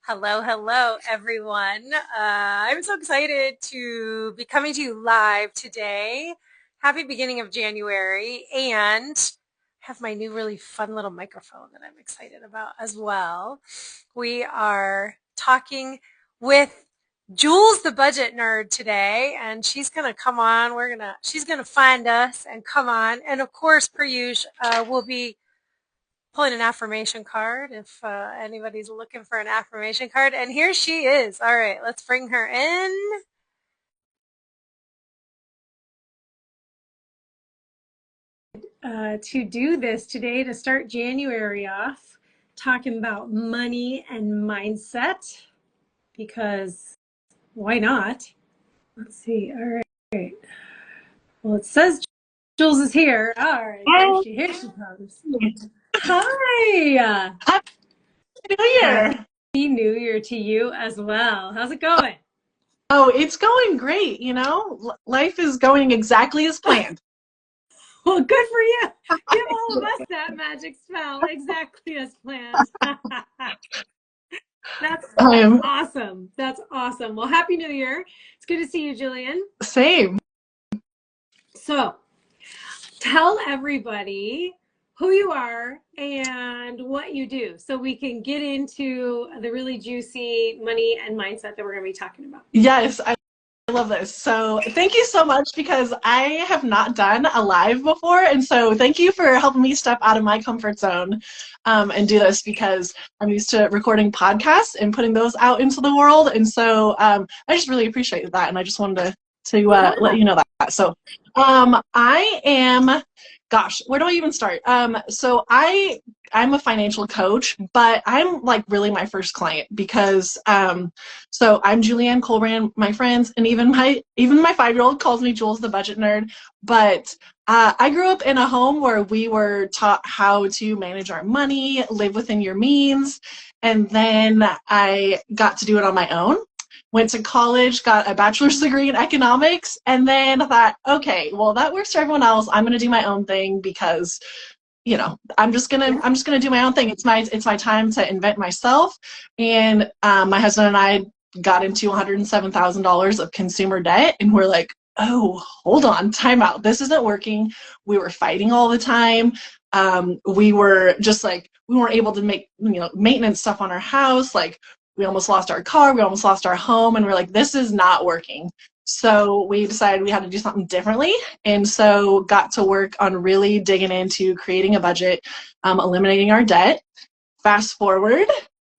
Hello, hello, everyone. I'm so excited to be coming to you live today. Happy beginning of January, and have my new really fun little microphone that I'm excited about as well. We are talking with Jewlz, the budget nerd, today, and she's gonna come on. She's gonna find us and come on, and of course, per usual, we'll be pulling an affirmation card if anybody's looking for an affirmation card. And here she is. All right, let's bring her in. To do this today, to start January off, talking about money and mindset, because why not? Let's see. All right. Well, it says Jewlz is here. All right, here she comes. Hi. Happy New Year. Happy New Year to you as well. How's it going? Oh, it's going great. Life is going exactly as planned. Well, good for you. Give all of us that magic spell exactly as planned. That's awesome. That's awesome. Well, Happy New Year. It's good to see you, Jillian. Same. So, tell everybody who you are and what you do so we can get into the really juicy money and mindset that we're going to be talking about. Yes, I love this. So thank you so much, because I have not done a live before. And so thank you for helping me step out of my comfort zone and do this, because I'm used to recording podcasts and putting those out into the world. And so I just really appreciate that. And I just wanted to let you know that. So I am, gosh, where do I even start? So I'm a financial coach, but I'm like really my first client, because so I'm Julianne Colbrand, my friends, and even my 5-year-old calls me Jewlz, the budget nerd. But I grew up in a home where we were taught how to manage our money, live within your means, and then I got to do it on my own. Went to college, got a bachelor's degree in economics, and then I thought, okay, well, that works for everyone else. I'm going to do my own thing, because I'm just gonna do my own thing. It's my time to invent myself. And my husband and I got into $107,000 of consumer debt, and we're like, oh, hold on, time out. This isn't working. We were fighting all the time. We were just like, we weren't able to make maintenance stuff on our house. Like, we almost lost our car, we almost lost our home, and we're like, this is not working. So we decided we had to do something differently, and so got to work on really digging into creating a budget, eliminating our debt. Fast forward,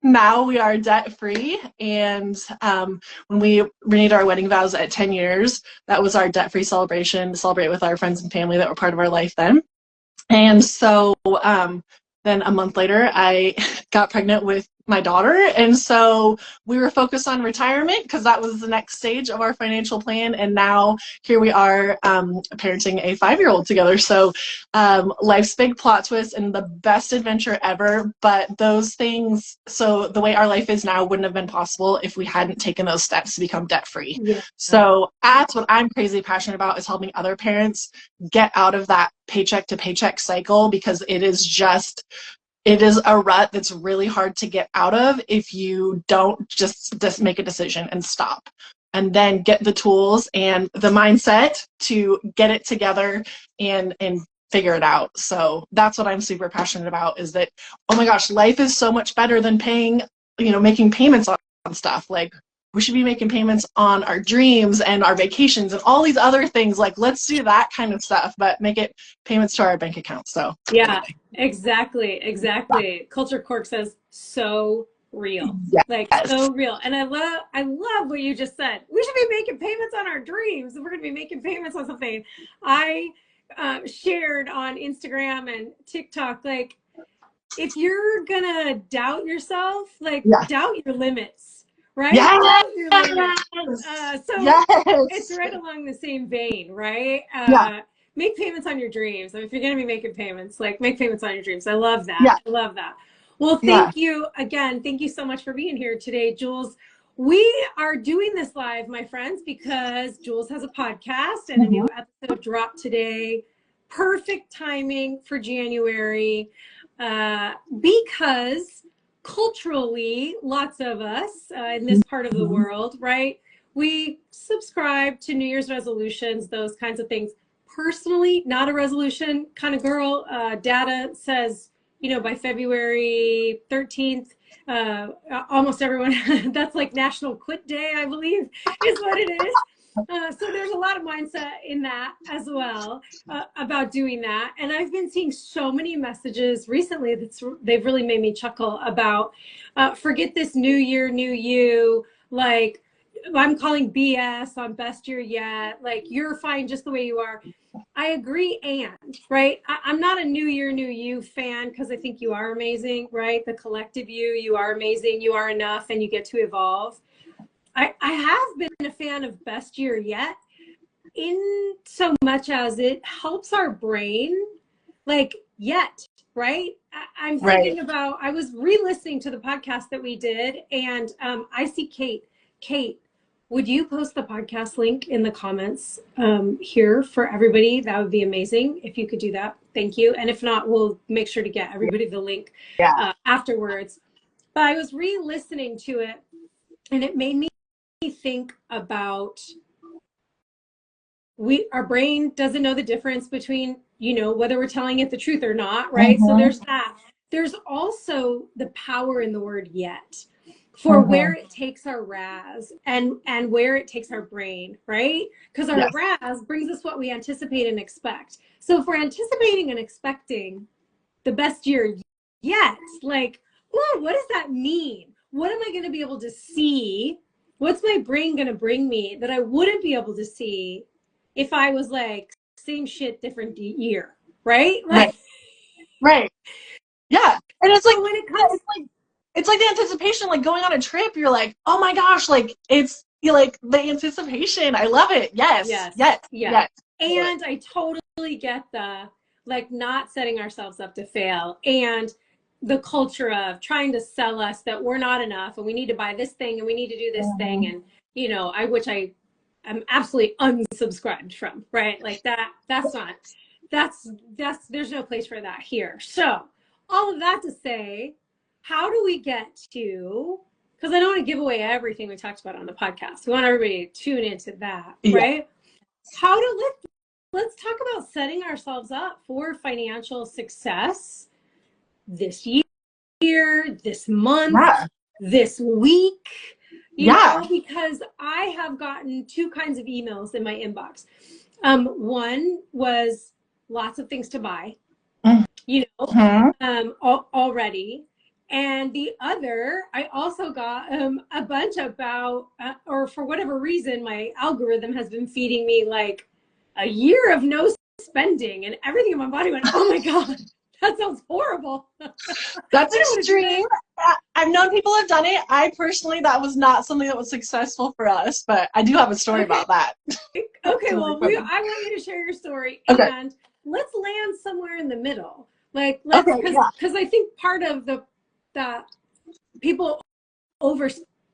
now we are debt-free, and when we renewed our wedding vows at 10 years, that was our debt-free celebration to celebrate with our friends and family that were part of our life then. And so then a month later, I got pregnant with my daughter, and so we were focused on retirement, because that was the next stage of our financial plan. And now here we are parenting a 5-year-old together. So life's big plot twist and the best adventure ever. But those things, so the way our life is now wouldn't have been possible if we hadn't taken those steps to become debt free. Yeah. So that's what I'm crazy passionate about, is helping other parents get out of that paycheck to paycheck cycle, because it is a rut that's really hard to get out of if you don't just make a decision and stop, and then get the tools and the mindset to get it together and figure it out. So that's what I'm super passionate about, is that, oh my gosh, life is so much better than making payments on stuff. Like, we should be making payments on our dreams and our vacations and all these other things. Like, let's do that kind of stuff, but make it payments to our bank account. So yeah, anyway. Exactly. Culture Cork says so real. Yes. Like, so real. And I love what you just said. We should be making payments on our dreams. We're going to be making payments on something. I shared on Instagram and TikTok, like, if you're going to doubt yourself, like, doubt your limits. Right? Yes. So it's right along the same vein, right? Make payments on your dreams. If you're going to be making payments, like, make payments on your dreams. I love that. I love that. Well, thank you again. Thank you so much for being here today, Jewlz. We are doing this live, my friends, because Jewlz has a podcast and a new episode dropped today. Perfect timing for January, because culturally, lots of us in this part of the world, right? We subscribe to New Year's resolutions, those kinds of things. Personally, not a resolution kind of girl. Data says, by February 13th, almost everyone, that's like National Quit Day, I believe, is what it is. So there's a lot of mindset in that as well about doing that. And I've been seeing so many messages recently they've really made me chuckle about forget this new year, new you. Like I'm calling BS on best year yet. Like you're fine just the way you are. I agree, and right, I'm not a new year, new you fan because I think you are amazing, right? The collective you are amazing, you are enough, and you get to evolve. I have been a fan of best year yet in so much as it helps our brain, like yet, right? I'm Right. thinking about, I was re-listening to the podcast that we did, and I see Kate. Kate, would you post the podcast link in the comments here for everybody? That would be amazing if you could do that. Thank you. And if not, we'll make sure to get everybody the link Yeah. afterwards. But I was re-listening to it, and it made me think about our brain doesn't know the difference between whether we're telling it the truth or not, right? So Mm-hmm. there's that. There's also the power in the word yet for Mm-hmm. where it takes our raz and where it takes our brain, right? Because our Yes. raz brings us what we anticipate and expect. So if we're anticipating and expecting the best year yet, like, oh, what does that mean? What am I going to be able to see? What's my brain going to bring me that I wouldn't be able to see if I was like same shit, different year, right? Right. Like, Right. Yeah. And it's like, so when it yeah, comes, it's like the anticipation, like going on a trip, you're like, oh my gosh, like you like the anticipation. I love it. Yes. yes, Yes. yes. Yes. And I totally get the like not setting ourselves up to fail and the culture of trying to sell us that we're not enough and we need to buy this thing and we need to do this thing. Mm-hmm. And, which I am absolutely unsubscribed from, right? Like that's not, there's no place for that here. So all of that to say, how do we get to, because I don't want to give away everything we talked about on the podcast. We want everybody to tune into that, Yeah. right? How to let's talk about setting ourselves up for financial success this year, this month, Yeah. this week, Yeah. because I have gotten two kinds of emails in my inbox. One was lots of things to buy, Mm-hmm. already. And the other, I also got a bunch about, or for whatever reason, my algorithm has been feeding me like a year of no spending, and everything in my body went, oh my God, that sounds horrible. I That's don't want to do extreme. that. I've known people have done it. I personally, that was not something that was successful for us, but I do have a story Okay. about that. Okay. Really Well, funny. I want you to share your story Okay. and let's land somewhere in the middle. Like, Okay. Yeah. because I think part of the people over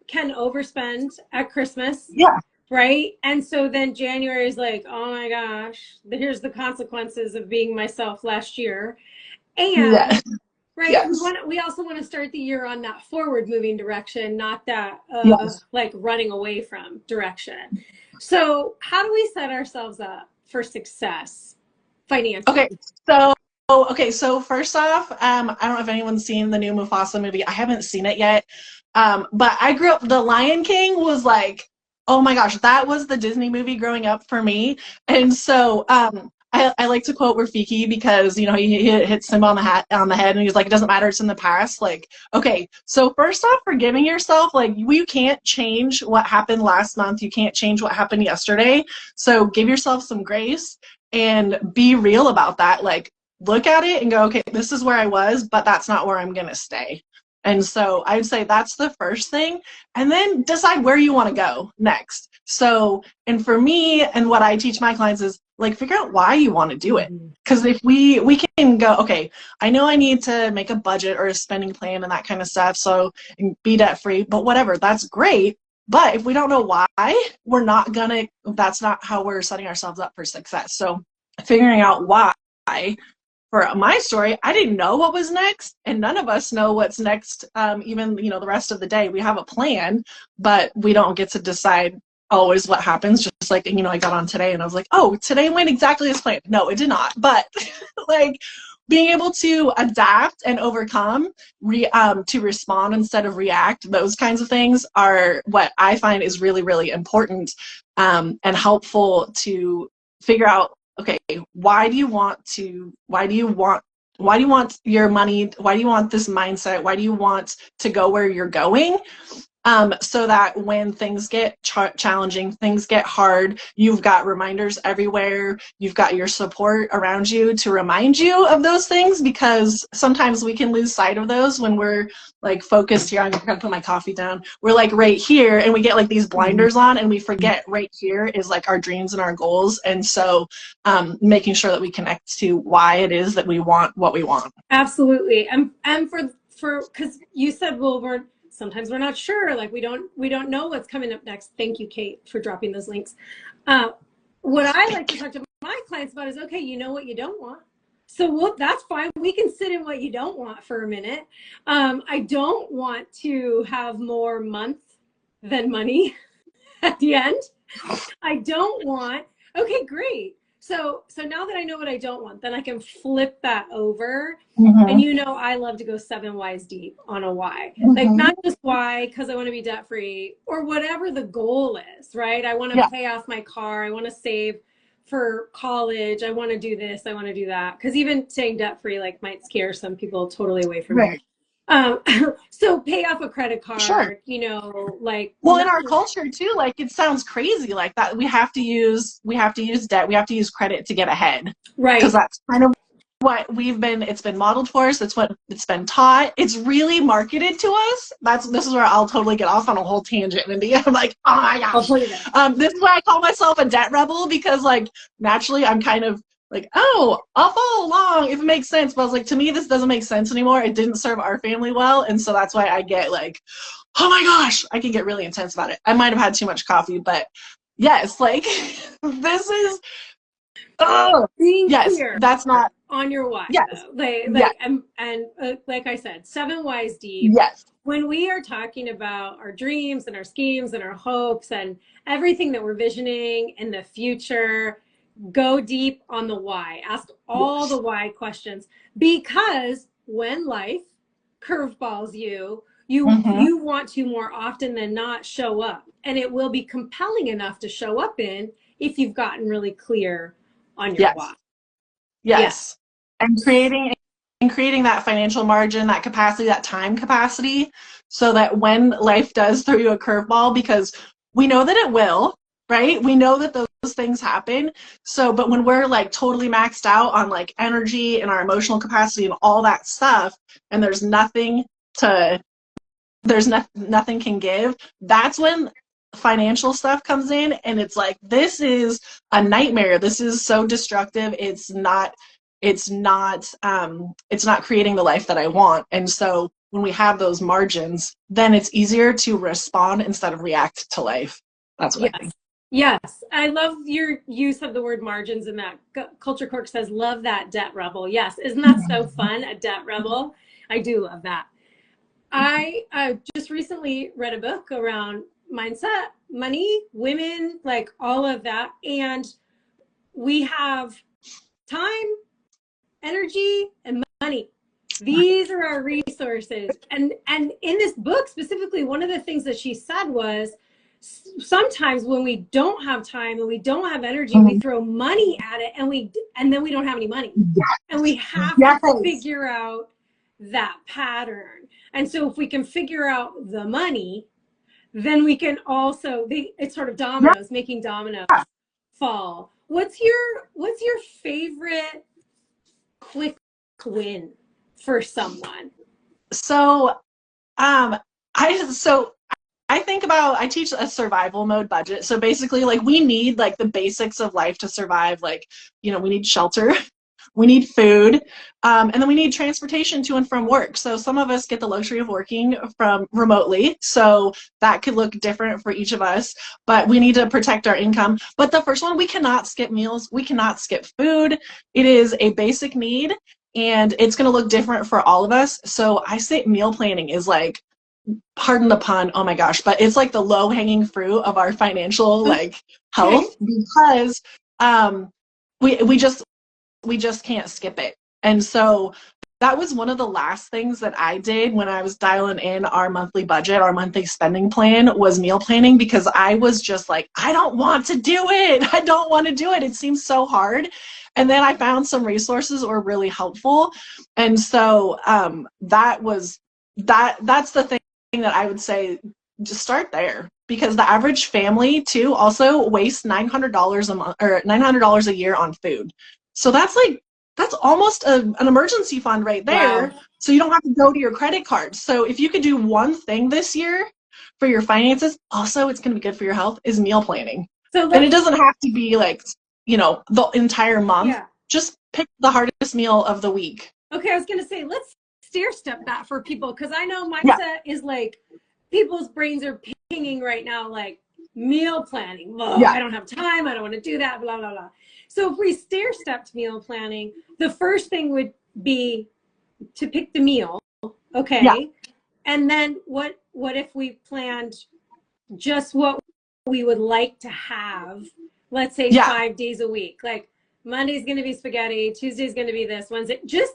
can overspend at Christmas, Yeah. right? And so then January is like, oh my gosh, here's the consequences of being myself last year. Yeah. And right, Yes. we also want to start the year on that forward moving direction, not that Yes. like running away from direction. So how do we set ourselves up for success Okay. financially? So so first off, I don't know if anyone's seen the new Mufasa movie. I haven't seen it yet. But I grew up, The Lion King was like, oh my gosh, that was the Disney movie growing up for me. And so I like to quote Rafiki because he hits him on the head and he's like, it doesn't matter, it's in the past. Like, okay, so first off, forgiving yourself, like you can't change what happened last month, you can't change what happened yesterday. So give yourself some grace and be real about that. Like, look at it and go, okay, this is where I was, but that's not where I'm gonna stay. And so I'd say that's the first thing. And then decide where you want to go next. So, and for me, and what I teach my clients is like, figure out why you want to do it. Mm-hmm. Because if we can go, okay, I know I need to make a budget or a spending plan and that kind of stuff, so and be debt free, but whatever, that's great. But if we don't know why, that's not how we're setting ourselves up for success. So figuring out why for my story, I didn't know what was next, and none of us know what's next. Even, the rest of the day, we have a plan, but we don't get to decide always what happens. Just like, I got on today and I was like, oh, today went exactly as planned. No, it did not. But like, being able to adapt and overcome, to respond instead of react, those kinds of things are what I find is really, really important, and helpful to figure out, okay, why do you want your money? Why do you want this mindset? Why do you want to go where you're going? So that when things get challenging, things get hard, you've got reminders everywhere. You've got your support around you to remind you of those things, because sometimes we can lose sight of those when we're like focused here. I'm gonna put my coffee down. We're like right here, and we get like these blinders on, and we forget right here is like our dreams and our goals. And so, making sure that we connect to why it is that we want what we want. Absolutely. And for because you said, well, sometimes we're not sure, like we don't know what's coming up next. Thank you, Kate, for dropping those links. What I like to talk to my clients about is, okay, you know what you don't want, so that's fine, we can sit in what you don't want for a minute. I don't want to have more month than money at the end. I don't want, okay, great. So now that I know what I don't want, then I can flip that over. And I love to go 7 whys deep on a why. Like, not just why because I want to be debt free or whatever the goal is, right? I want to pay off my car. I want to save for college. I want to do this. I want to do that. Because even saying debt free like might scare some people totally away from it. So pay off a credit card, sure. Like, well, in our culture too, like, it sounds crazy like that. We have to use debt. We have to use credit to get ahead. Right. Because that's kind of what it's been modeled for us. That's what it's been taught. It's really marketed to us. This is where I'll totally get off on a whole tangent, Mindy. I'm like, oh my gosh. This is why I call myself a debt rebel, because like naturally I'm kind of like, oh, I'll follow along if it makes sense. But I was like, to me, this doesn't make sense anymore. It didn't serve our family well. And so that's why I get like, oh my gosh, I can get really intense about it. I might have had too much coffee, but yes, like this is, yes, that's not on your why. Yes. Like I said, 7 whys deep. Yes. When we are talking about our dreams and our schemes and our hopes and everything that we're visioning in the future, go deep on the why. Ask all the why questions, because when life curveballs you want to more often than not show up, and it will be compelling enough to show up in if you've gotten really clear on your why. Yes. And creating that financial margin, that capacity, that time capacity, so that when life does throw you a curveball, because we know that it will, right? We know that those things happen. So, but when we're like totally maxed out on like energy and our emotional capacity and all that stuff, and nothing can give, that's when financial stuff comes in, and it's like, this is a nightmare. This is so destructive. It's not creating the life that I want. And so when we have those margins, then it's easier to respond instead of react to life. That's what I think. Yes, I love your use of the word margins in that. Culture Cork says, love that debt rebel. Yes, isn't that so fun, a debt rebel? I do love that. I just recently read a book around mindset, money, women, like all of that. And we have time, energy, and money. These are our resources. And in this book specifically, one of the things that she said was, sometimes when we don't have time and we don't have energy, we throw money at it, and then we don't have any money. And we have to figure out that pattern. And so if we can figure out the money, then we can also, it's sort of dominoes, making dominoes fall. What's your favorite quick win for someone? So I teach a survival mode budget. So basically, like, we need like the basics of life to survive. Like, we need shelter, we need food, and then we need transportation to and from work. So some of us get the luxury of working from remotely, so that could look different for each of us, but we need to protect our income. But the first one, we cannot skip meals. We cannot skip food. It is a basic need. and it's going to look different for all of us. So I say meal planning is like, pardon the pun, oh my gosh, but it's like the low hanging fruit of our financial like Okay. health, because um, we just can't skip it. And so that was one of the last things that I did when I was dialing in our monthly budget, our monthly spending plan, was meal planning, because I was just like, I don't want to do it. I don't want to do it. It seems so hard. And then I found some resources that were really helpful. And so that's the thing that I would say, just start there, because the average family too also wastes $900 a month or $900 a year on food. So that's almost an emergency fund right Wow. there. So you don't have to go to your credit card. So if you could do one thing this year for your finances, also it's going to be good for your health, is meal planning. So And it let's, doesn't have to be like, the entire month. yeah. Just pick the hardest meal of the week. Okay, I was gonna say let's stair step that for people, because I know Yeah, mindset is like people's brains are pinging right now, like meal planning. Well, yeah, I don't have time. I don't want to do that. Blah blah blah. So if we stair stepped meal planning, the first thing would be to pick the meal. yeah, Okay, and then what if we planned just what we would like to have, let's say yeah, 5 days a week, like Monday's going to be spaghetti, Tuesday's going to be this, Wednesday, just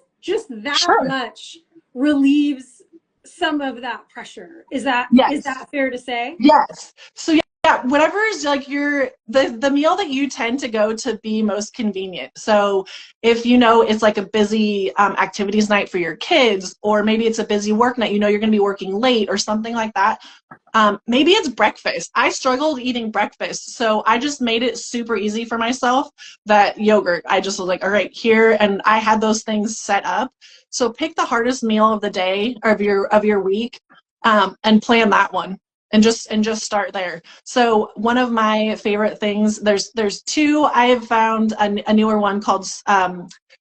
that sure. much relieves some of that pressure. Is Yes. that fair to say? Yes. So yeah, whatever is like the meal that you tend to go to be most convenient. So if it's like a busy activities night for your kids, or maybe it's a busy work night, you're going to be working late or something like that. Maybe it's breakfast. I struggled eating breakfast, so I just made it super easy for myself. That yogurt, I just was like, all right, here, and I had those things set up. So pick the hardest meal of the day, or of your week, and plan that one, and just start there. So one of my favorite things, there's two. I have found a newer one called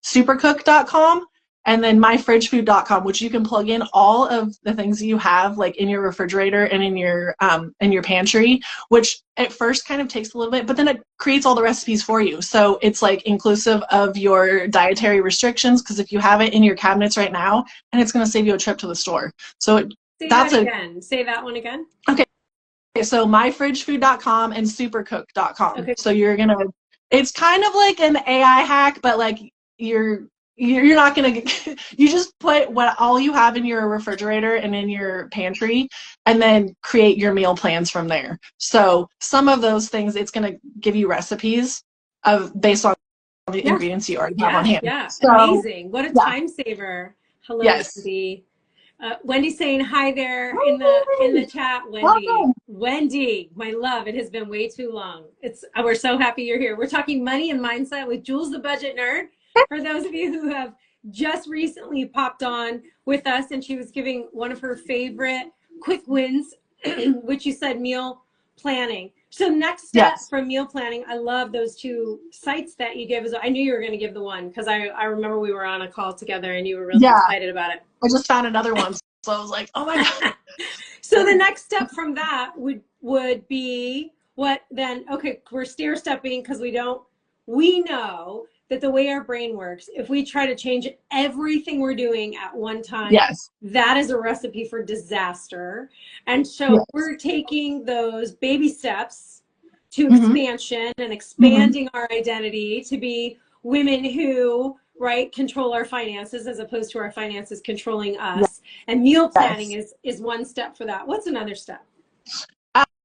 supercook.com, and then myfridgefood.com, which you can plug in all of the things that you have like in your refrigerator and in your pantry, which at first kind of takes a little bit, but then it creates all the recipes for you. So it's like inclusive of your dietary restrictions, because if you have it in your cabinets right now, and it's going to save you a trip to the store. So Say that that's a again. Say that one again. okay. So myfridgefood.com and supercook.com. Okay. So it's kind of like an AI hack, but like you're not gonna you just put what all you have in your refrigerator and in your pantry, and then create your meal plans from there. So some of those things, it's gonna give you recipes based on the Yeah. ingredients you already have on Yeah. hand. Yeah. So Amazing. What a yeah, time saver. Hello, yes. Wendy. Wendy's saying hi there in the chat. Wendy, Welcome. Wendy, my love. It has been way too long. We're so happy you're here. We're talking money and mindset with Jewlz, the budget nerd. For those of you who have just recently popped on with us, and she was giving one of her favorite quick wins, which you said meal planning. So next step Yes. from meal planning, I love those two sites that you gave us. I knew you were going to give the one, because I remember we were on a call together and you were really Yeah. excited about it. I just found another one. So I was like, oh my God. So the next step from that would be what then? Okay, we're stair stepping, because we know that the way our brain works, if we try to change everything we're doing at one time, Yes. that is a recipe for disaster. And so Yes. we're taking those baby steps to Mm-hmm. expansion and Mm-hmm. expanding our identity to be women who, right, control our finances, as opposed to our finances controlling us. And meal planning Yes. is one step for that. What's another step?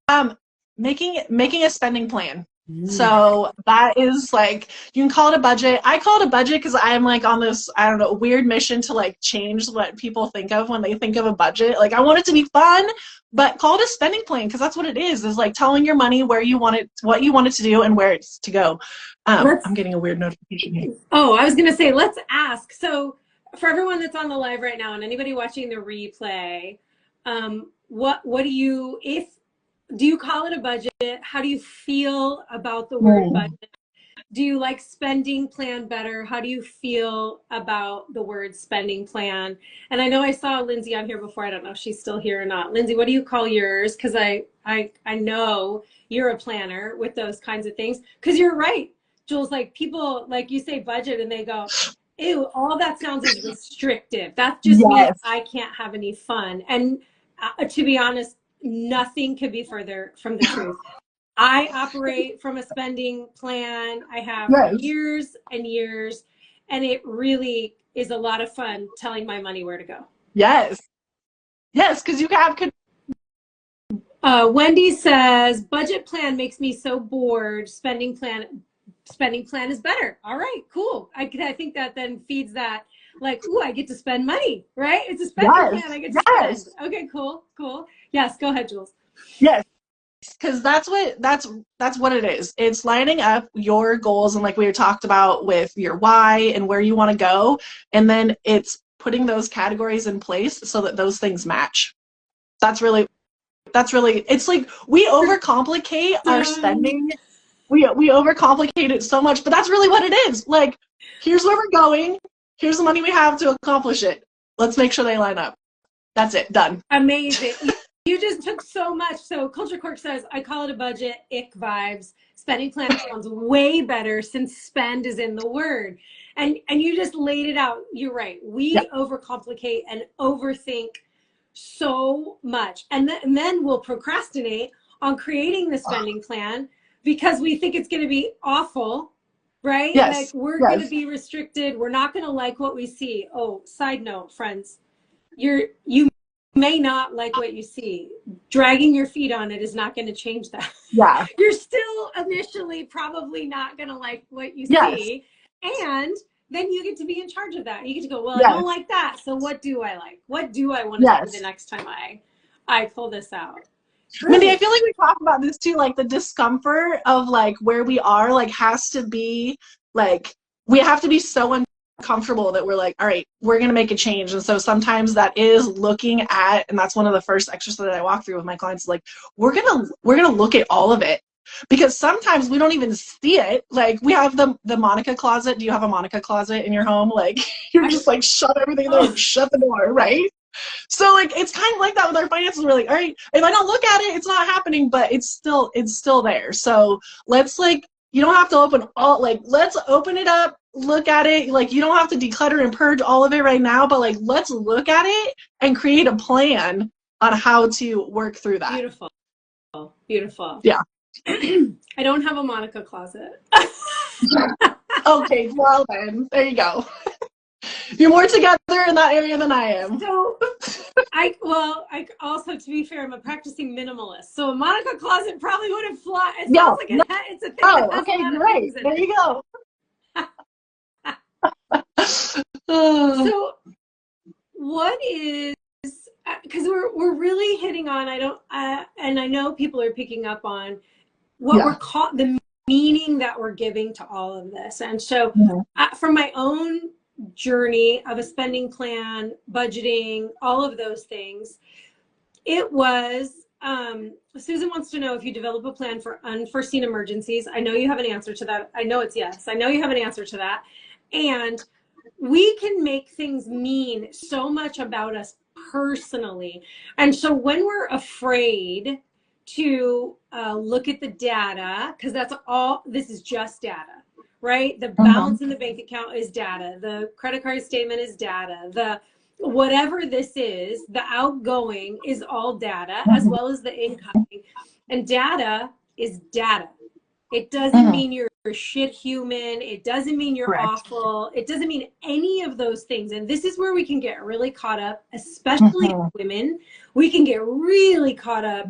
Um, making a spending plan. Mm. So that is like, you can call it a budget. I call it a budget because I'm like on this, I don't know, weird mission to like change what people think of when they think of a budget. Like I want it to be fun, but call it a spending plan, because that's what it is like telling your money where you want it, what you want it to do, and where it's to go. Let's I'm getting a weird notification here. Oh, I was going to say, let's ask. So, for everyone that's on the live right now and anybody watching the replay, what do you call it a budget? How do you feel about the word Mm. budget? Do you like spending plan better? How do you feel about the word spending plan? And I know I saw Lindsay on here before. I don't know if she's still here or not. Lindsay, what do you call yours? Because I know you're a planner with those kinds of things. Because you're right, Jules. Like people, like you say budget, and they go, Ew, all that sounds is restrictive. That just means Yes. I can't have any fun. And to be honest, nothing could be further from the truth. I operate from a spending plan. I have for Yes. years and years, and it really is a lot of fun telling my money where to go. Yes. Yes, because you have Wendy says budget plan makes me so bored. Spending plan is better. All right, cool. I think that then feeds that like, ooh, I get to spend money, right? It's a spending yes. plan. I get to spend. Yes. Okay, cool, cool. Yes, go ahead, Jewlz. Yes. Because that's what it is. It's lining up your goals and like we talked about with your why and where you want to go, and then it's putting those categories in place so that those things match. That's really it's like we overcomplicate our Done. spending. We overcomplicate it so much, but that's really what it is. Like, here's where we're going. Here's the money we have to accomplish it. Let's make sure they line up. That's it. Done. Amazing. You just took so much. So Culture Cork says, I call it a budget, ick vibes. Spending plan sounds way better since spend is in the word. And you just laid it out. You're right. Yep. We overcomplicate and overthink so much. And then we'll procrastinate on creating the spending plan because we think it's going to be awful, right? Yes. Like we're Yes. going to be restricted. We're not going to like what we see. Oh, side note, friends, you may not like what you see. Dragging your feet on it is not going to change that. Yeah. You're still initially probably not going to like what you Yes. see. And then you get to be in charge of that. You get to go, well, Yes. I don't like that. So what do I like? What do I want to Yes. do the next time I pull this out? Mindy, I feel like we talk about this too, like the discomfort of like where we are, like has to be like we have to be so uncomfortable that we're like, all right, we're gonna make a change. And so sometimes that is looking at, and that's one of the first exercises that I walk through with my clients, like we're gonna look at all of it. Because sometimes we don't even see it. Like we have the Monica closet. Do you have a Monica closet in your home? Like you're just like shut everything there and shut the door, right? So like it's kind of like that with our finances. We're like, all right, if I don't look at it, it's not happening, but it's still there. So let's like you don't have to open all like let's open it up, look at it. Like you don't have to declutter and purge all of it right now, but like let's look at it and create a plan on how to work through that. Beautiful. Beautiful. Yeah. I don't have a Monica closet. Okay, well then, there you go. You're more together in that area than I am. So I also, to be fair, I'm a practicing minimalist. So a Monica closet probably wouldn't fly. It sounds like it's a thing that has okay, a lot of great. things in There it. you go. So what is because we're really hitting on and I know people are picking up on what we're caught the meaning that we're giving to all of this. And so from my own journey of a spending plan, budgeting, all of those things, it was Susan wants to know if you develop a plan for unforeseen emergencies. I know you have an answer to that. I know it's yes. I know you have an answer to that. And we can make things mean so much about us personally. And so when we're afraid to look at the data, because that's all, this is just data, right? The balance in the bank account is data. The credit card statement is data. The whatever this is, the outgoing is all data as well as the incoming. And data is data. It doesn't mean you're a shit human. It doesn't mean you're awful. It doesn't mean any of those things. And this is where we can get really caught up, especially women. We can get really caught up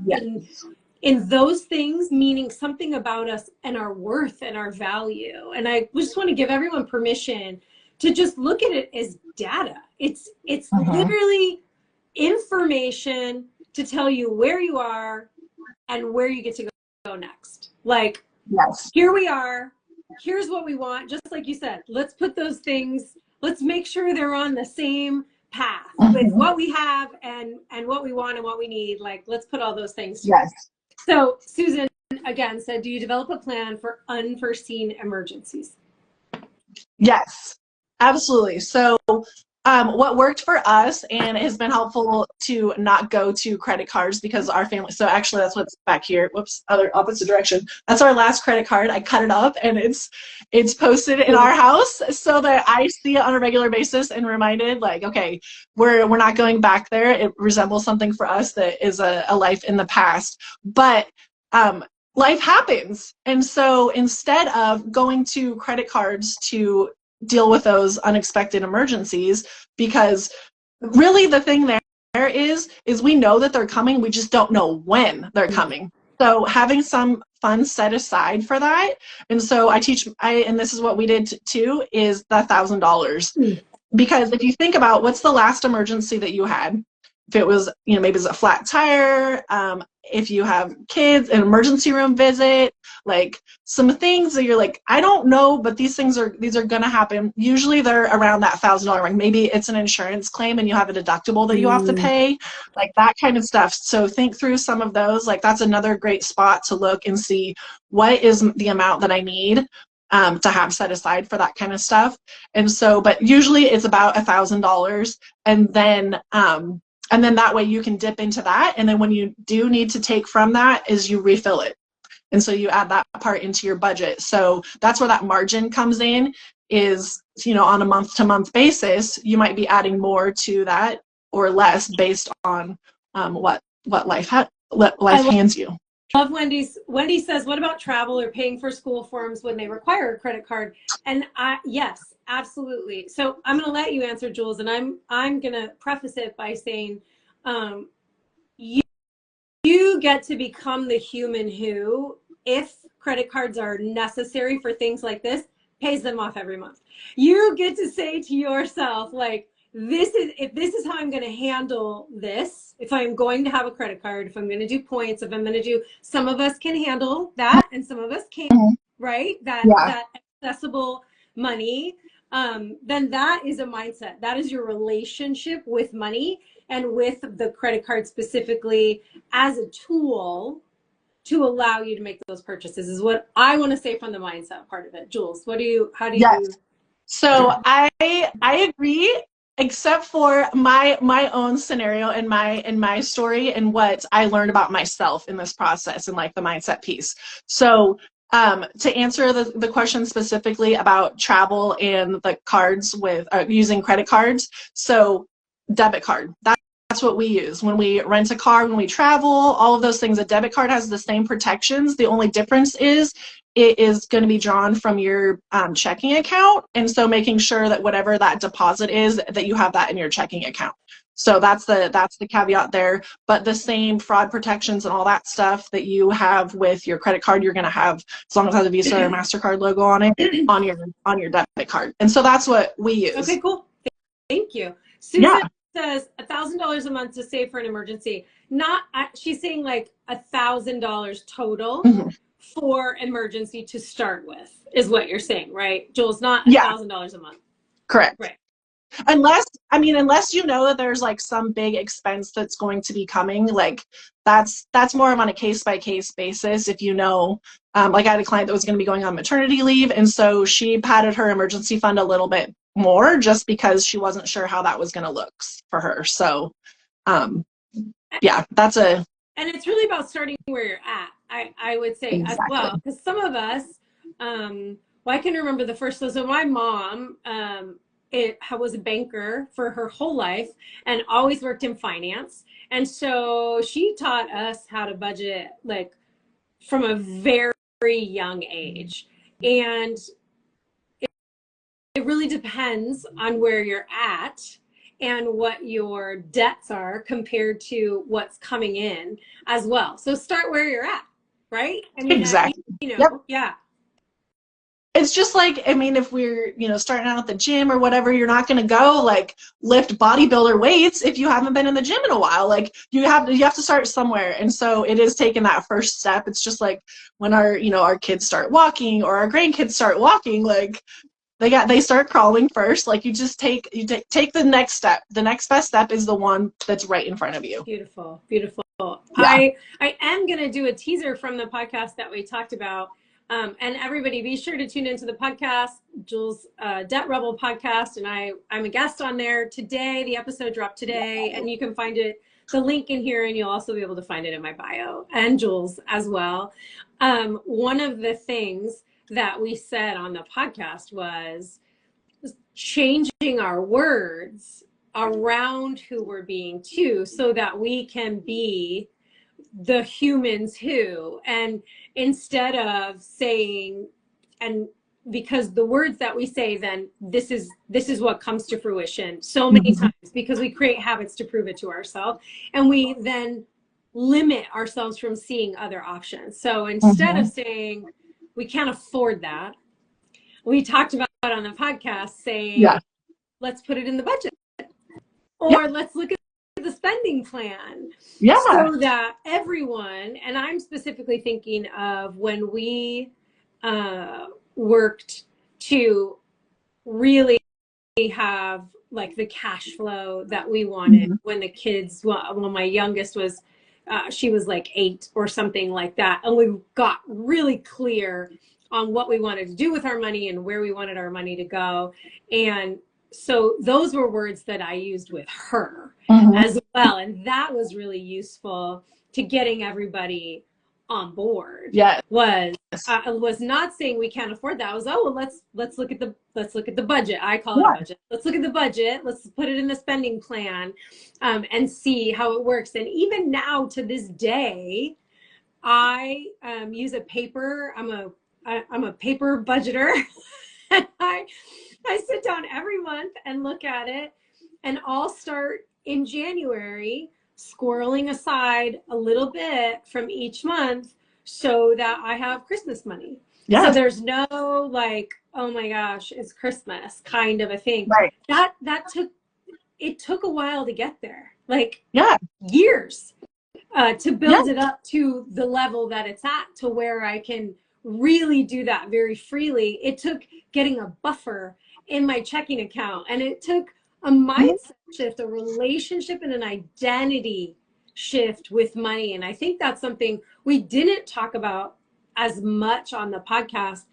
in those things meaning something about us and our worth and our value. And I just want to give everyone permission to just look at it as data. It's literally information to tell you where you are and where you get to go next. Like, here we are. Here's what we want. Just like you said, let's put those things, let's make sure they're on the same path with what we have and what we want and what we need. Like, let's put all those things together. So Susan, again, said, do you develop a plan for unforeseen emergencies? Yes, absolutely. So What worked for us and has been helpful to not go to credit cards because our family, so actually that's what's back here. Whoops, other opposite direction. That's our last credit card. I cut it up and it's posted in our house so that I see it on a regular basis and reminded like, okay, we're not going back there. It resembles something for us that is a life in the past. But life happens. And so instead of going to credit cards to deal with those unexpected emergencies, because really the thing there is we know that they're coming, we just don't know when they're coming. So having some funds set aside for that. And so and this is what we did too, is the $1,000. Because if you think about what's the last emergency that you had, if it was, maybe it's a flat tire, if you have kids, an emergency room visit, like some things that you're like, I don't know, but these are going to happen. Usually they're around that $1,000 range. Maybe it's an insurance claim and you have a deductible that you have to pay, like that kind of stuff. So think through some of those. Like that's another great spot to look and see what is the amount that I need to have set aside for that kind of stuff. And so, but usually it's about $1,000, and then that way you can dip into that. And then when you do need to take from that is you refill it. And so you add that part into your budget. So that's where that margin comes in is, on a month to month basis, you might be adding more to that or less based on what life hands you. Love Wendy says, what about travel or paying for school forms when they require a credit card? And yes, absolutely. So I'm going to let you answer, Jewlz, and I'm going to preface it by saying you get to become the human who, if credit cards are necessary for things like this, pays them off every month. You get to say to yourself, like, if this is how I'm going to handle this, if I'm going to have a credit card, if I'm going to do points, if I'm going to do, some of us can handle that and some of us can't, right? That accessible money, then that is a mindset. That is your relationship with money and with the credit card specifically as a tool to allow you to make those purchases is what I want to say from the mindset part of it. Jewlz, how do you? So I agree, except for my own scenario and my story and what I learned about myself in this process and like the mindset piece. So to answer the question specifically about travel and the cards with using credit cards, so debit card. That's what we use when we rent a car, when we travel, all of those things. A debit card has the same protections. The only difference is it is going to be drawn from your checking account. And so making sure that whatever that deposit is, that you have that in your checking account. So that's the caveat there. But the same fraud protections and all that stuff that you have with your credit card, you're going to have, as long as it has a Visa or MasterCard logo on it, on your debit card. And so that's what we use. Okay, cool. Thank you. Susan says $1,000 a month to save for an emergency. She's saying like $1,000 total for emergency to start with is what you're saying, right? Jewlz, not $1,000 a month. Correct. Right. Unless you know that there's like some big expense that's going to be coming, like that's more of on a case-by-case basis. If like I had a client that was going to be going on maternity leave, and so she padded her emergency fund a little bit more just because she wasn't sure how that was going to look for her. So that's and it's really about starting where you're at, I would say as well, because some of us I can remember the first, so my mom was a banker for her whole life and always worked in finance, and so she taught us how to budget like from a very young age. And it really depends on where you're at and what your debts are compared to what's coming in as well. So start where you're at, right? I mean, exactly. Yeah. It's just like, if we're, starting out at the gym or whatever, you're not going to go like lift bodybuilder weights if you haven't been in the gym in a while. Like you have to start somewhere. And so it is taking that first step. It's just like when our kids start walking or our grandkids start walking, like they start crawling first. Like you take the next step. The next best step is the one that's right in front of you. Beautiful. Yeah. I am going to do a teaser from the podcast that we talked about And everybody, be sure to tune into the podcast, Jewlz Debt Rebel podcast, and I'm a guest on there today. The episode dropped today, and you can find it, the link in here, and you'll also be able to find it in my bio and Jewlz as well. One of the things that we said on the podcast was changing our words around who we're being to, so that we can be the humans who, and instead of saying, and because the words that we say, then this is what comes to fruition so many Mm-hmm. times, because we create habits to prove it to ourselves, and we then limit ourselves from seeing other options. So instead Mm-hmm. of saying we can't afford that, we talked about on the podcast saying, Yeah. let's put it in the budget, Yeah. or let's look at the spending plan, Yeah. so that everyone, and I'm specifically thinking of when we worked to really have like the cash flow that we wanted Mm-hmm. when the kids, well, when my youngest was, she was like 8 or something like that. And we got really clear on what we wanted to do with our money and where we wanted our money to go. And so those were words that I used with her Mm-hmm. as well. And that was really useful to getting everybody on board. Yes. Was not saying we can't afford that. I was, oh well, let's look at the budget. I call it a Yeah. budget. Let's look at the budget. Let's put it in the spending plan, and see how it works. And even now to this day, I use a paper. I'm a paper budgeter. And I sit down every month and look at it, and I'll start in January squirreling aside a little bit from each month so that I have Christmas money. So Yes. there's no like, oh my gosh, it's Christmas kind of a thing. Right. That took a while to get there, like Yeah. years, to build Yeah. it up to the level that it's at, to where I can really do that very freely. It took getting a buffer in my checking account, and it took a mindset shift, a relationship, and an identity shift with money. And I think that's something we didn't talk about as much on the podcast,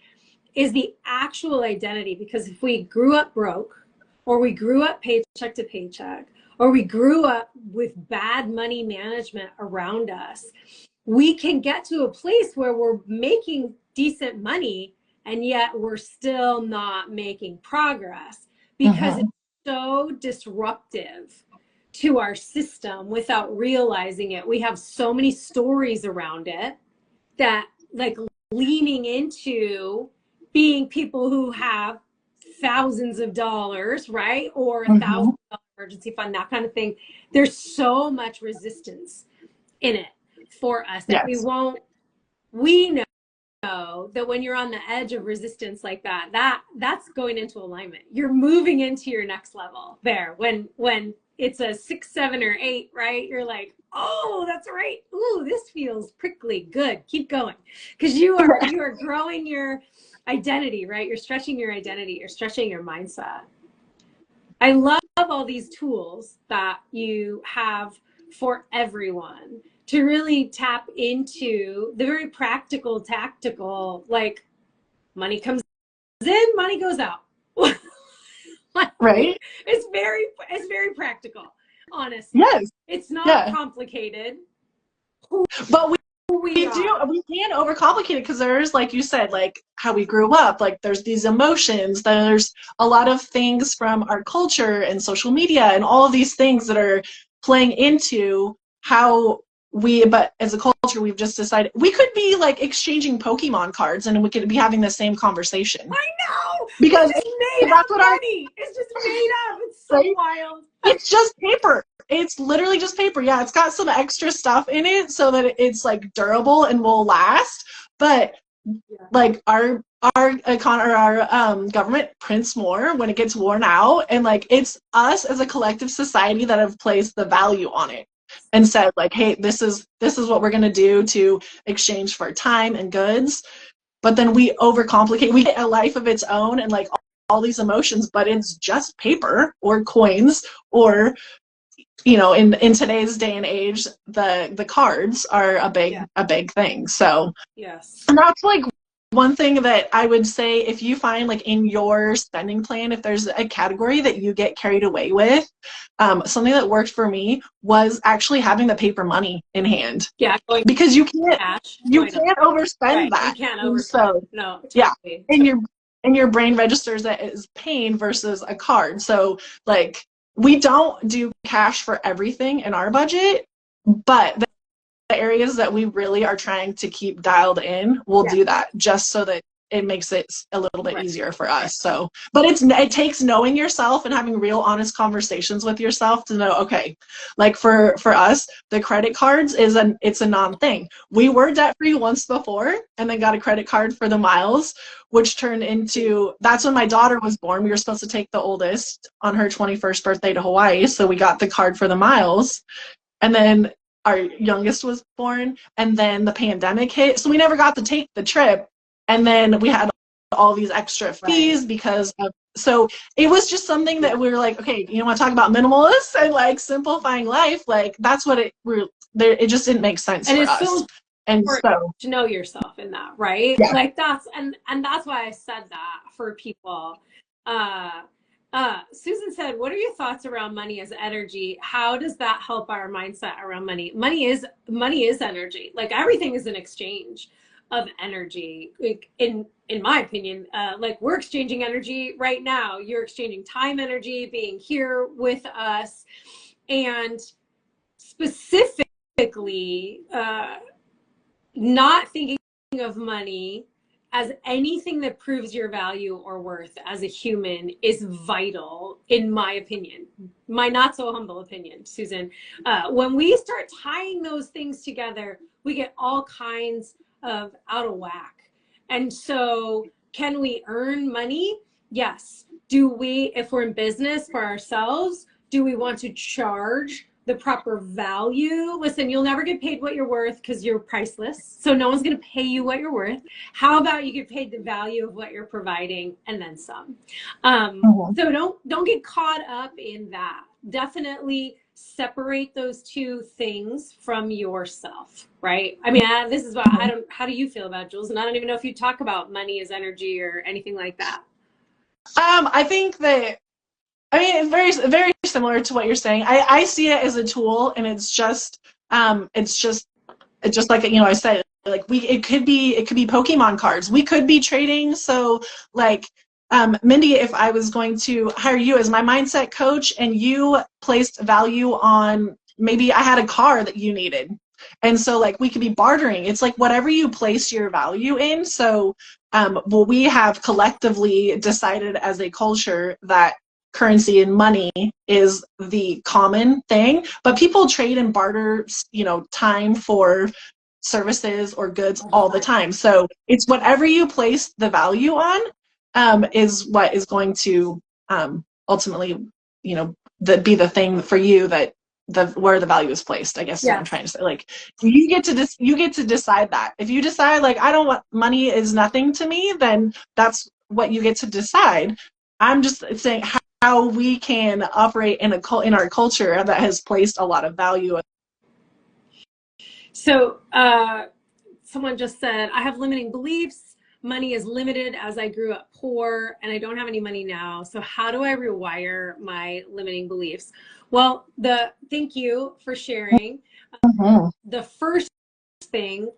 is the actual identity. Because if we grew up broke, or we grew up paycheck to paycheck, or we grew up with bad money management around us, we can get to a place where we're making decent money, and yet we're still not making progress, because it's so disruptive to our system without realizing it. We have so many stories around it that, like, leaning into being people who have thousands of dollars, right? Or $1,000 emergency fund, that kind of thing. There's so much resistance in it for us that Yes. we know that when you're on the edge of resistance like that's going into alignment. You're moving into your next level there. When it's a 6, 7, or 8, right? You're like, oh, that's right. Ooh, this feels prickly. Good. Keep going. Because you are growing your identity, right? You're stretching your identity. You're stretching your mindset. I love all these tools that you have for everyone to really tap into the very practical, tactical, like, money comes in, money goes out. Right. It's very practical, honestly. Yes. It's not Yeah. complicated. But we We can overcomplicate it, because there's, like you said, like how we grew up, like there's these emotions, there's a lot of things from our culture and social media and all of these things that are playing into how but as a culture, we've just decided we could be like exchanging Pokemon cards and we could be having the same conversation. I know! Because it's made that's up what money. It's just made up. It's so right? wild. It's just paper. It's literally just paper. Yeah, it's got some extra stuff in it so that it's like durable and will last. But like our government prints more when it gets worn out, and like it's us as a collective society that have placed the value on it and said, like, hey, this is what we're gonna do to exchange for time and goods. But then we overcomplicate. We get a life of its own and like all these emotions, but it's just paper or coins, or in today's day and age, the cards are a big thing. So Yes. and that's like one thing that I would say, if you find like in your spending plan, if there's a category that you get carried away with, something that worked for me was actually having the paper money in hand, Yeah, going because cash. you can't overspend Right. You that. can't And overspend. so No, yeah, totally. and your brain registers that as pain versus a card. So like we don't do cash for everything in our budget, but the areas that we really are trying to keep dialed in, we'll Yeah. do that just so that it makes it a little bit Right. easier for us. So, but it takes knowing yourself and having real honest conversations with yourself to know, okay, like for us, the credit cards it's a non-thing. We were debt free once before and then got a credit card for the miles, which turned into, that's when my daughter was born. We were supposed to take the oldest on her 21st birthday to Hawaii, so we got the card for the miles. And then our youngest was born, and then the pandemic hit, so we never got to take the trip. And then we had all these extra fees because of, so it was just something that we were like, okay, you want to talk about minimalist and like simplifying life, like that's what we're there. It just didn't make sense And for it's us. so And important so to know yourself in that, right? yeah. Like that's and that's why I said that for people. Uh Susan said, what are your thoughts around money as energy? How does that help our mindset around money? Money is energy. Like everything is an exchange of energy. Like in my opinion, like we're exchanging energy right now. You're exchanging time energy, being here with us, and specifically not thinking of money as anything that proves your value or worth as a human is vital, in my opinion, my not so humble opinion, Susan. When we start tying those things together, we get all kinds of out of whack. And so, can we earn money? Yes. Do we, if we're in business for ourselves, do we want to charge the proper value? Listen, you'll never get paid what you're worth because you're priceless. So no one's going to pay you what you're worth. How about you get paid the value of what you're providing and then some? So don't get caught up in that. Definitely separate those two things from yourself, right? I mean, this is what I don't. How do you feel about Jewlz? And I don't even know if you talk about money as energy or anything like that. I think that, I mean, it's very similar to what you're saying. I see it as a tool, and it's just like, I said, like it could be Pokemon cards. We could be trading. So like, Mindi, if I was going to hire you as my mindset coach and you placed value on, maybe I had a car that you needed. And so like we could be bartering. It's like whatever you place your value in. So well, we have collectively decided as a culture that currency and money is the common thing, but people trade and barter, time for services or goods all the time. So it's whatever you place the value on, is what is going to, ultimately, be the thing for you, that where the value is placed, I guess is what I'm trying to say. Like you get to decide that. If you decide like, I don't want, money is nothing to me, then that's what you get to decide. I'm just saying how we can operate in our culture that has placed a lot of value. So someone just said, I have limiting beliefs. Money is limited as I grew up poor and I don't have any money now. So how do I rewire my limiting beliefs? Well, thank you for sharing. The first thing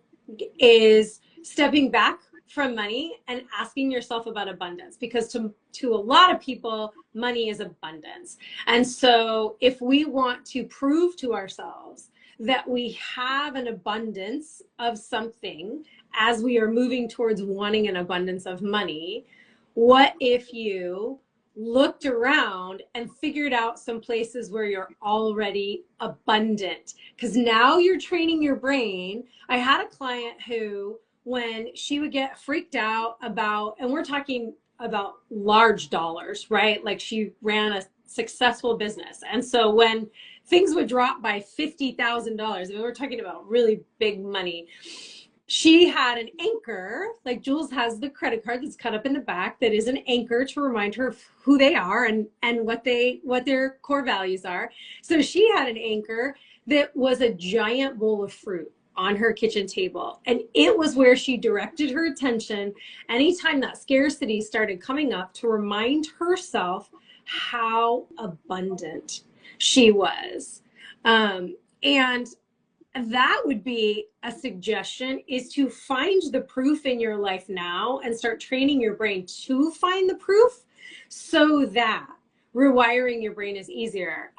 is stepping back from money and asking yourself about abundance, because to a lot of people, money is abundance. And so if we want to prove to ourselves that we have an abundance of something as we are moving towards wanting an abundance of money, what if you looked around and figured out some places where you're already abundant? Because now you're training your brain. I had a client who, when she would get freaked out about, and we're talking about large dollars, right? Like she ran a successful business. And so when things would drop by $50,000, I mean, we're talking about really big money, she had an anchor, like Jewlz has the credit card that's cut up in the back that is an anchor to remind her of who they are and what their core values are. So she had an anchor that was a giant bowl of fruit on her kitchen table. And it was where she directed her attention anytime that scarcity started coming up, to remind herself how abundant she was. And that would be a suggestion, is to find the proof in your life now and start training your brain to find the proof, so that rewiring your brain is easier.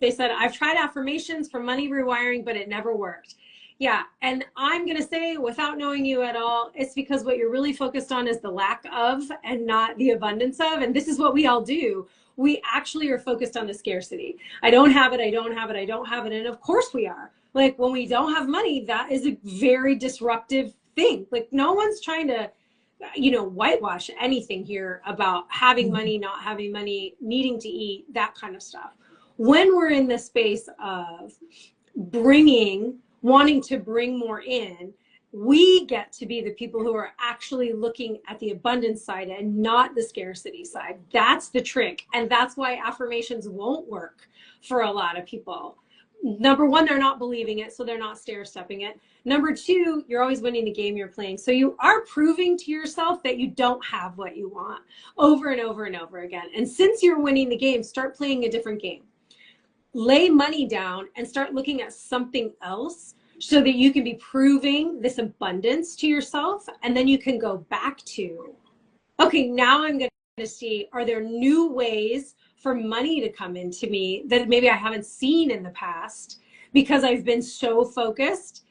They said, I've tried affirmations for money rewiring, but it never worked. Yeah. And I'm going to say, without knowing you at all, it's because what you're really focused on is the lack of and not the abundance of. And this is what we all do. We actually are focused on the scarcity. I don't have it. I don't have it. I don't have it. And of course we are. Like, when we don't have money, that is a very disruptive thing. Like, no one's trying to, whitewash anything here about having money, not having money, needing to eat, that kind of stuff. When we're in the space of wanting to bring more in, we get to be the people who are actually looking at the abundance side and not the scarcity side. That's the trick. And that's why affirmations won't work for a lot of people. Number one, they're not believing it, so they're not stair-stepping it. Number two, you're always winning the game you're playing. So you are proving to yourself that you don't have what you want over and over and over again. And since you're winning the game, start playing a different game. Lay money down and start looking at something else, so that you can be proving this abundance to yourself. And then you can go back to, okay, now I'm going to see, are there new ways for money to come into me that maybe I haven't seen in the past, because I've been so focused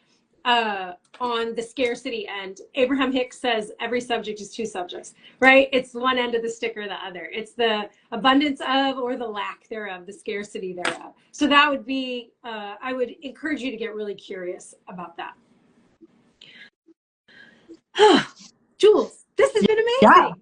on the scarcity end. Abraham Hicks says every subject is two subjects, right? It's one end of the stick or the other. It's the abundance of, or the lack thereof, the scarcity thereof. So that would be, I would encourage you to get really curious about that. Jewlz, this has been amazing.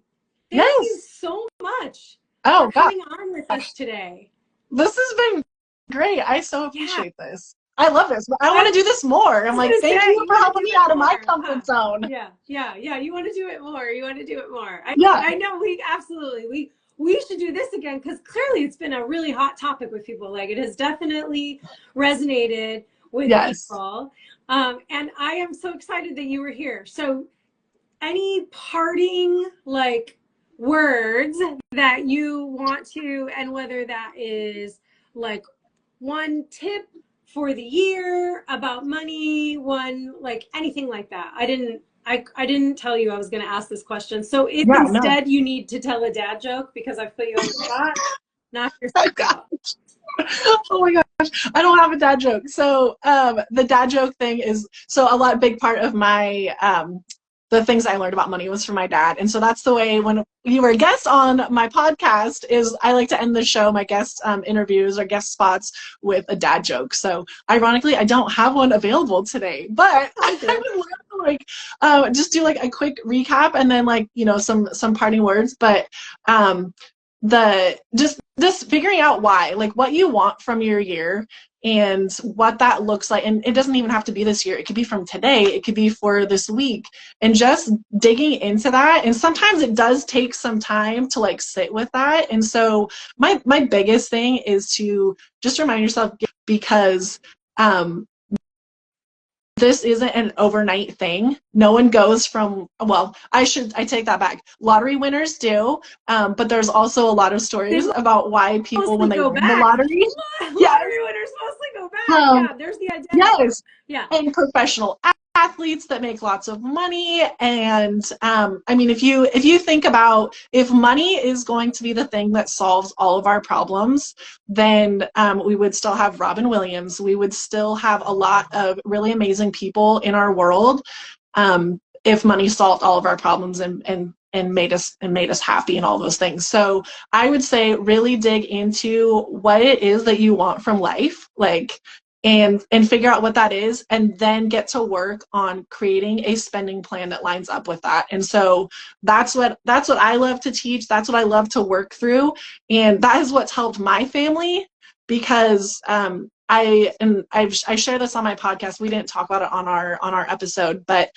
Yeah. Thank you so much for coming on with us today. This has been great. I so appreciate this. I love this. I want to do this more. I'm like, thank you for helping me out of my comfort zone. Yeah. You want to do it more. I know we should do this again, because clearly it's been a really hot topic with people. Like, it has definitely resonated with people. And I am so excited that you were here. So any parting words that you want to, and whether that is like one tip for the year about money, anything like that. I didn't tell you I was going to ask this question. So if instead you need to tell a dad joke because I've put you on the spot, knock yourself out. Oh my gosh, I don't have a dad joke. So the dad joke thing is, big part of my the things I learned about money was from my dad. And so that's the way, when you were a guest on my podcast, is I like to end the show, my guest interviews or guest spots, with a dad joke. So ironically, I don't have one available today, but I would love to just do a quick recap and then some parting words. But just figuring out why, what you want from your year and what that looks like. And it doesn't even have to be this year. It could be from today. It could be for this week, and just digging into that. And sometimes it does take some time to sit with that. And so my biggest thing is to just remind yourself, because this isn't an overnight thing. No one goes from, I take that back. Lottery winners do, but there's also a lot of stories about why people, when they win the lottery, lottery winners mostly go back. There's the identity. Yes. Yeah. And professional athletes that make lots of money. And if you think about, if money is going to be the thing that solves all of our problems, then we would still have Robin Williams. We would still have a lot of really amazing people in our world if money solved all of our problems and made us happy and all those things. So I would say really dig into what it is that you want from life, and figure out what that is, and then get to work on creating a spending plan that lines up with that. And so that's what I love to teach. That's what I love to work through. And that is what's helped my family, because I share this on my podcast. We didn't talk about it on our episode, but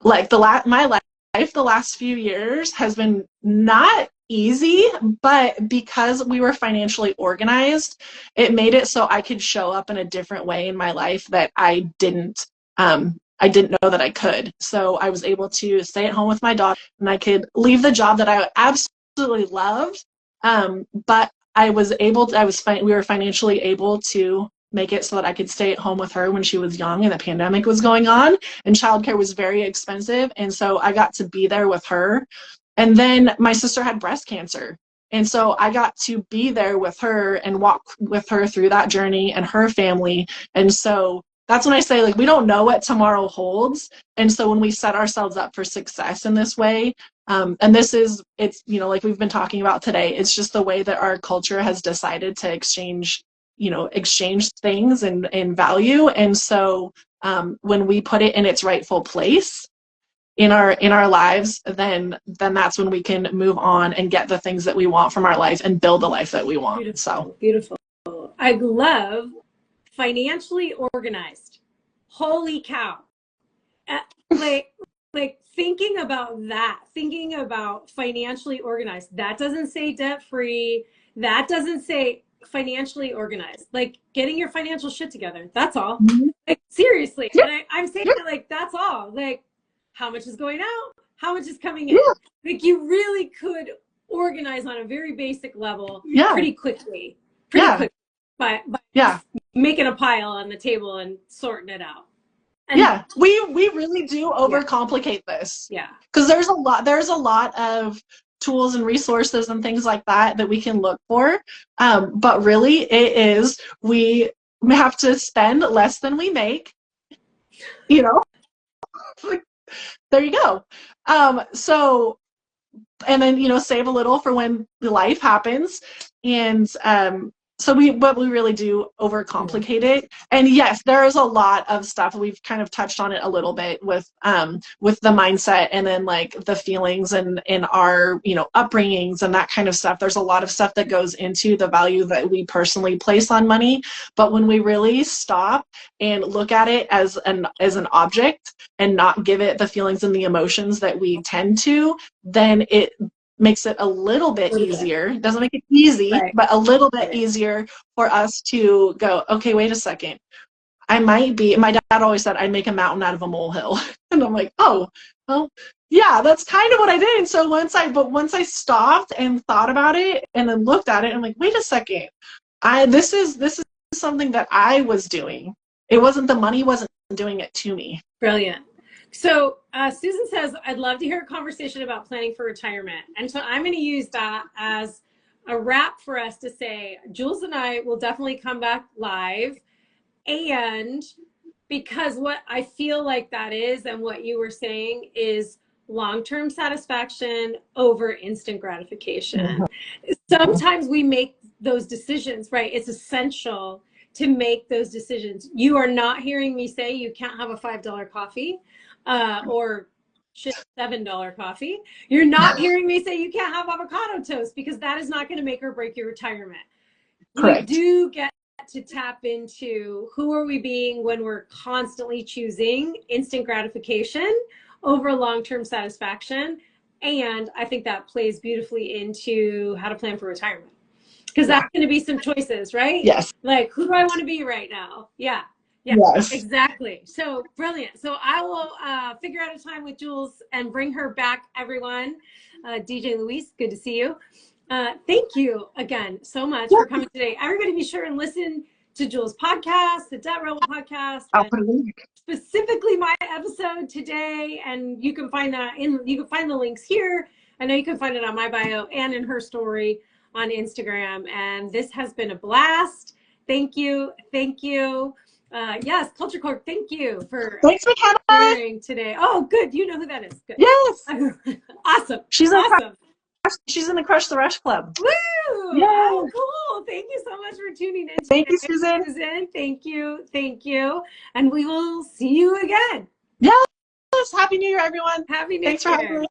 my life the last few years has been not easy, but because we were financially organized, it made it so I could show up in a different way in my life that I didn't I didn't know that I could. So I was able to stay at home with my daughter, and I could leave the job that I absolutely loved. But I was able to, we were financially able to make it so that I could stay at home with her when she was young and the pandemic was going on and childcare was very expensive. And so I got to be there with her. And then my sister had breast cancer. And so I got to be there with her and walk with her through that journey and her family. And so that's when I say, like, we don't know what tomorrow holds. And so when we set ourselves up for success in this way, and it's, you know, like we've been talking about today, it's just the way that our culture has decided to exchange things and value. And so when we put it in its rightful place in our lives, then that's when we can move on and get the things that we want from our life and build the life that we want. Beautiful, so beautiful. I love financially organized. Holy cow. Like thinking about financially organized. That doesn't say debt free. That doesn't say financially organized. Like getting your financial shit together. That's all. mm-hmm. Like seriously. Yeah. And I'm saying that, like, that's all. Like, how much is going out? How much is coming in? Yeah. Like, you really could organize on a very basic level pretty quickly. Quickly. By making a pile on the table and sorting it out. And we really do overcomplicate this. Yeah. Because there's a lot of tools and resources and things like that we can look for. But really we have to spend less than we make. You know? There you go. So, and then, you know, save a little for when the life happens. And so we really do overcomplicate it. And yes, there is a lot of stuff. We've kind of touched on it a little bit with the mindset and then like the feelings and in our, you know, upbringings and that kind of stuff. There's a lot of stuff that goes into the value that we personally place on money. But when we really stop and look at it as an object and not give it the feelings and the emotions that we tend to, then it makes it a little bit easier. It doesn't make it easy, but a little bit easier for us to go, okay, wait a second. My dad always said I'd make a mountain out of a molehill. And I'm like, oh, well, yeah, that's kind of what I did. And so once I stopped and thought about it and then looked at it, I'm like, wait a second. This is something that I was doing. It wasn't, the money wasn't doing it to me. Brilliant. So Susan says, I'd love to hear a conversation about planning for retirement. And so I'm going to use that as a wrap for us to say, Jewlz and I will definitely come back live. And because what I feel like that is, and what you were saying, is long-term satisfaction over instant gratification. Sometimes we make those decisions, right? It's essential to make those decisions. You are not hearing me say you can't have a $5 coffee. Or $7 coffee. You're not hearing me say you can't have avocado toast, because that is not going to make or break your retirement. Correct. We do get to tap into who are we being when we're constantly choosing instant gratification over long-term satisfaction. And I think that plays beautifully into how to plan for retirement, because that's going to be some choices, right? Yes. Like, who do I want to be right now? Yeah. Yeah, yes. Exactly. So brilliant. So I will figure out a time with Jewlz and bring her back, everyone. DJ Luis, good to see you. Thank you again so much for coming today. Everybody be sure and listen to Jewlz' podcast, the Debt Rebel podcast, specifically my episode today. And you can find that you can find the links here. I know you can find it on my bio and in her story on Instagram. And this has been a blast. Thank you. Thank you. Yes, Culture Corp, thank you for sharing today. Oh, good. You know who that is. Good. Yes. Awesome. She's awesome. She's in the Crush the Rush Club. Woo! Yeah. Oh, cool. Thank you so much for tuning in. Thank you, Susan. Thank you. Thank you. And we will see you again. Yes. Happy New Year, everyone. Happy New Year. Thanks for having me.